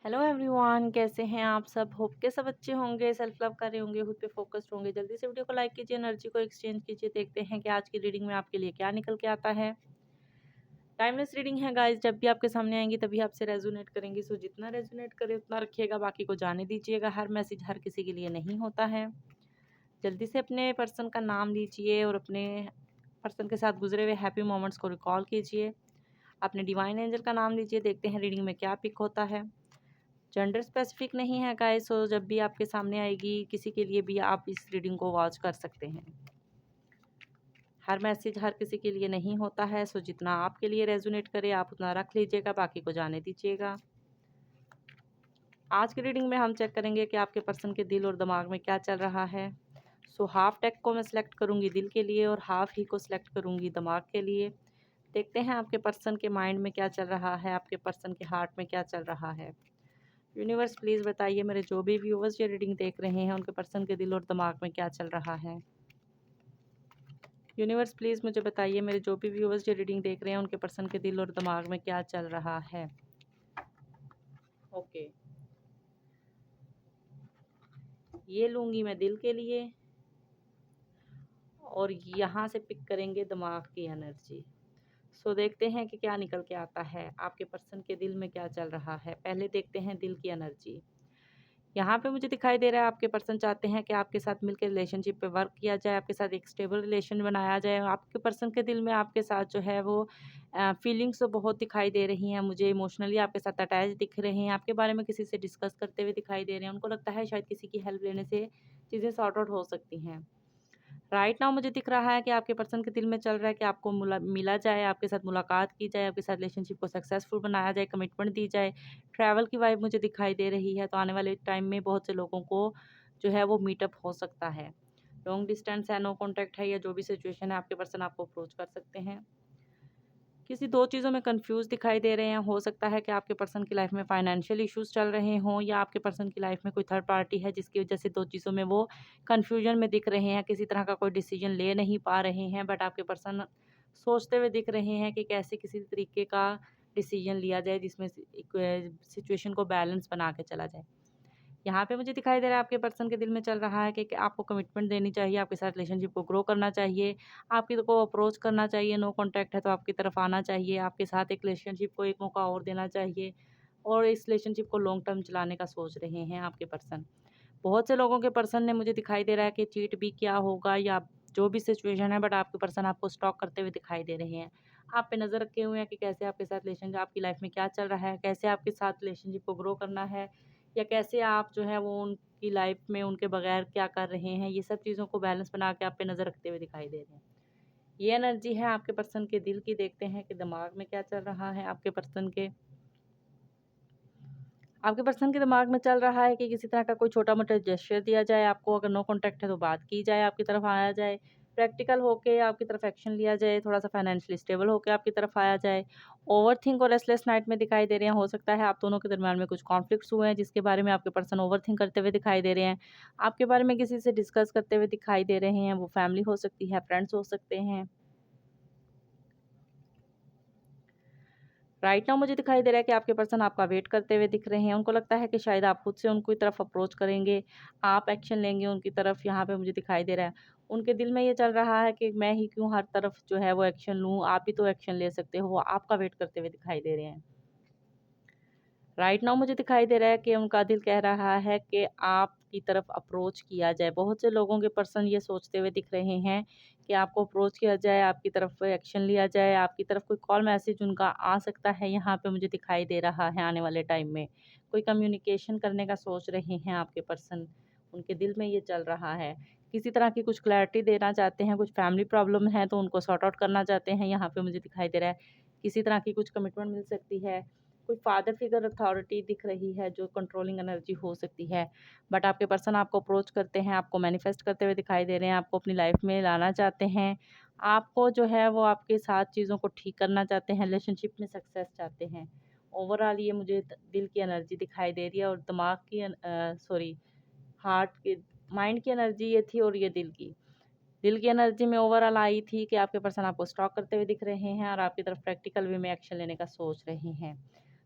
Hello everyone, कैसे हैं आप सब। होप के सब अच्छे होंगे, सेल्फ लव कर रहे होंगे, खुद पे फोकस्ड होंगे। जल्दी से वीडियो को लाइक कीजिए, एनर्जी को एक्सचेंज कीजिए। देखते हैं कि आज की रीडिंग में आपके लिए क्या निकल के आता है। टाइमलेस रीडिंग है गाइस, जब भी आपके सामने आएंगी तभी आपसे रेजोनेट करेंगी। सो जितना रेजोनेट करे उतना रखिएगा, बाकी को जाने दीजिएगा। हर मैसेज हर किसी के लिए नहीं होता है। जल्दी से अपने पर्सन का नाम लीजिए और अपने पर्सन के साथ गुजरे हुए हैप्पी मोमेंट्स को रिकॉल कीजिए। अपने डिवाइन एंजल का नाम लीजिए। देखते हैं रीडिंग में क्या पिक होता है। जेंडर स्पेसिफिक नहीं है गाइस, सो जब भी आपके सामने आएगी किसी के लिए भी आप इस रीडिंग को वॉच कर सकते हैं। हर मैसेज हर किसी के लिए नहीं होता है, सो जितना आपके लिए रेजोनेट करे आप उतना रख लीजिएगा, बाकी को जाने दीजिएगा। आज की रीडिंग में हम चेक करेंगे कि आपके पर्सन के दिल और दिमाग में क्या चल रहा है। सो हाफ टेक को मैं सिलेक्ट करूंगी दिल के लिए और हाफ ही को सिलेक्ट करूंगी दिमाग के लिए। देखते हैं आपके पर्सन के माइंड में क्या चल रहा है, आपके पर्सन के हार्ट में क्या चल रहा है। यूनिवर्स प्लीज़ बताइए, मेरे जो भी व्यूवर्स ये रीडिंग देख रहे हैं उनके पर्सन के दिल और दिमाग में क्या चल रहा है। यूनिवर्स प्लीज़ मुझे बताइए, मेरे जो भी व्यूवर्स ये रीडिंग देख रहे हैं उनके पर्सन के दिल और दिमाग में क्या चल रहा है। ओके, ये लूँगी मैं दिल के लिए और यहाँ से पिक करेंगे दिमाग की एनर्जी। सो देखते हैं कि क्या निकल के आता है, आपके पर्सन के दिल में क्या चल रहा है। पहले देखते हैं दिल की एनर्जी। यहाँ पे मुझे दिखाई दे रहा है आपके पर्सन चाहते हैं कि आपके साथ मिलकर रिलेशनशिप पे वर्क किया जाए, आपके साथ एक स्टेबल रिलेशन बनाया जाए। आपके पर्सन के दिल में आपके साथ जो है वो फीलिंग्स तो बहुत दिखाई दे रही हैं मुझे। इमोशनली आपके साथ अटैच दिख रहे हैं, आपके बारे में किसी से डिस्कस करते हुए दिखाई दे रहे हैं। उनको लगता है शायद किसी की हेल्प लेने से चीज़ें सॉर्ट आउट हो सकती हैं। राइट नाउ मुझे दिख रहा है कि आपके पर्सन के दिल में चल रहा है कि आपको मिला जाए, आपके साथ मुलाकात की जाए, आपके साथ रिलेशनशिप को सक्सेसफुल बनाया जाए, कमिटमेंट दी जाए। ट्रैवल की वाइब मुझे दिखाई दे रही है, तो आने वाले टाइम में बहुत से लोगों को जो है वो मीटअप हो सकता है। लॉन्ग डिस्टेंस है, नो कॉन्टैक्ट है, या जो भी सिचुएशन है आपके पर्सन आपको अप्रोच कर सकते हैं। किसी दो चीज़ों में कंफ्यूज दिखाई दे रहे हैं। हो सकता है कि आपके पर्सन की लाइफ में फाइनेंशियल इश्यूज चल रहे हों, या आपके पर्सन की लाइफ में कोई थर्ड पार्टी है जिसकी वजह से दो चीज़ों में वो कंफ्यूजन में दिख रहे हैं, किसी तरह का कोई डिसीजन ले नहीं पा रहे हैं। बट आपके पर्सन सोचते हुए दिख रहे हैं कि कैसे किसी तरीके का डिसीजन लिया जाए जिसमें सिचुएशन को बैलेंस बना के चला जाए। यहाँ पे मुझे दिखाई दे रहा है आपके पर्सन के दिल में चल रहा है कि आपको कमिटमेंट देनी चाहिए, आपके साथ रिलेशनशिप को ग्रो करना चाहिए, आपकी को अप्रोच करना चाहिए। नो कॉन्टैक्ट है तो आपकी तरफ आना चाहिए, आपके साथ एक रिलेशनशिप को एक मौका और देना चाहिए और इस रिलेशनशिप को लॉन्ग टर्म चलाने का सोच रहे हैं आपके पर्सन। बहुत से लोगों के पर्सन ने मुझे दिखाई दे रहा है कि चीट भी क्या होगा या जो भी सिचुएशन है, बट आपके पर्सन आपको स्टॉक करते हुए दिखाई दे रहे हैं। आप पे नज़र रखे हुए हैं कि कैसे आपके साथ रिलेशन आपकी लाइफ में क्या चल रहा है, कैसे आपके साथ रिलेशनशिप को ग्रो करना है, या कैसे आप जो है वो उनकी लाइफ में उनके बगैर क्या कर रहे हैं। ये सब चीज़ों को बैलेंस बना के आप पे नज़र रखते हुए दिखाई दे रहे हैं। ये एनर्जी है आपके पर्सन के दिल की। देखते हैं कि दिमाग में क्या चल रहा है आपके पर्सन के दिमाग में चल रहा है कि किसी तरह का कोई छोटा मोटा जेस्चर दिया जाए आपको। अगर नो कॉन्टैक्ट है तो बात की जाए, आपकी तरफ आया जाए, प्रैक्टिकल होके आपकी तरफ एक्शन लिया जाए, थोड़ा सा फाइनेंशियली स्टेबल होके आपकी तरफ आया जाए। ओवरथिंक और रेस्टलेस नाइट में दिखाई दे रहे हैं। हो सकता है आप दोनों के दरमियान में कुछ कॉन्फ्लिक्ट्स हुए हैं जिसके बारे में आपके पर्सन ओवरथिंक करते हुए दिखाई दे रहे हैं। आपके बारे में किसी से डिस्कस करते हुए दिखाई दे रहे हैं। वो फैमिली हो सकती है, फ्रेंड्स हो सकते हैं। राइट नाउ मुझे दिखाई दे रहा है कि आपके पर्सन आपका वेट करते हुए दिख रहे हैं। उनको लगता है कि शायद आप खुद से उनकी तरफ अप्रोच करेंगे, आप एक्शन लेंगे उनकी तरफ। यहाँ पे मुझे दिखाई दे रहा है उनके दिल में ये चल रहा है कि मैं ही क्यों हर तरफ जो है वो एक्शन लूँ, आप ही तो एक्शन ले सकते हो। वो आपका वेट करते हुए दिखाई दे रहे हैं। राइट नाउ मुझे दिखाई दे रहा है कि उनका दिल कह रहा है कि आपकी तरफ अप्रोच किया जाए। बहुत से लोगों के पर्सन ये सोचते हुए दिख रहे हैं कि आपको अप्रोच किया जाए, आपकी तरफ एक्शन लिया जाए, आपकी तरफ कोई कॉल मैसेज उनका आ सकता है। यहाँ पे मुझे दिखाई दे रहा है आने वाले टाइम में कोई कम्युनिकेशन करने का सोच रहे हैं आपके पर्सन। उनके दिल में ये चल रहा है, किसी तरह की कुछ क्लैरिटी देना चाहते हैं, कुछ फैमिली प्रॉब्लम है तो उनको सॉर्ट आउट करना चाहते हैं। यहाँ पे मुझे दिखाई दे रहा है किसी तरह की कुछ कमिटमेंट मिल सकती है। कोई फादर फिगर अथॉरिटी दिख रही है जो कंट्रोलिंग एनर्जी हो सकती है। बट आपके पर्सन आपको अप्रोच करते हैं, आपको मैनिफेस्ट करते हुए दिखाई दे रहे हैं, आपको अपनी लाइफ में लाना चाहते हैं, आपको जो है वो आपके साथ चीज़ों को ठीक करना चाहते हैं, रिलेशनशिप में सक्सेस चाहते हैं। ओवरऑल ये मुझे दिल की एनर्जी दिखाई दे रही है और दिमाग की सॉरी हार्ट की माइंड की एनर्जी ये थी और ये दिल की एनर्जी में ओवरऑल आई थी कि आपके पर्सन आपको स्टॉक करते हुए दिख रहे हैं और आपकी तरफ प्रैक्टिकल वे में एक्शन लेने का सोच रहे हैं।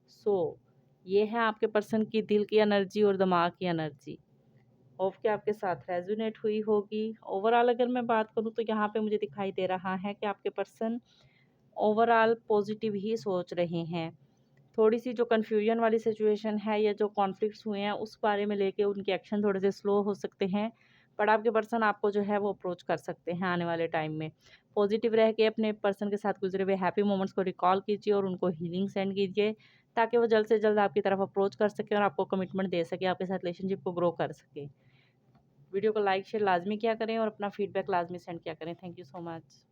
सो ये है आपके पर्सन की दिल की एनर्जी और दिमाग की एनर्जी। होप कि आपके साथ रेजोनेट हुई होगी। ओवरऑल अगर मैं बात करूँ तो यहाँ पे मुझे दिखाई दे रहा है कि आपके पर्सन ओवरऑल पॉजिटिव ही सोच रहे हैं। थोड़ी सी जो कन्फ्यूजन वाली सिचुएशन है या जो कॉन्फ्लिक्ट्स हुए हैं उस बारे में लेके उनके एक्शन थोड़े से स्लो हो सकते हैं, बट आपके पर्सन आपको जो है वो अप्रोच कर सकते हैं आने वाले टाइम में। पॉजिटिव रह के अपने पर्सन के साथ गुजरे हुए हैप्पी मोमेंट्स को रिकॉल कीजिए और उनको हीलिंग सेंड कीजिए, ताकि वो जल्द से जल्द आपकी तरफ अप्रोच कर सके और आपको कमिटमेंट दे सके, आपके साथ रिलेशनशिप को ग्रो कर सके। वीडियो को लाइक शेयर लाजमी किया करें और अपना फीडबैक लाजमी सेंड किया करें। Thank you so much.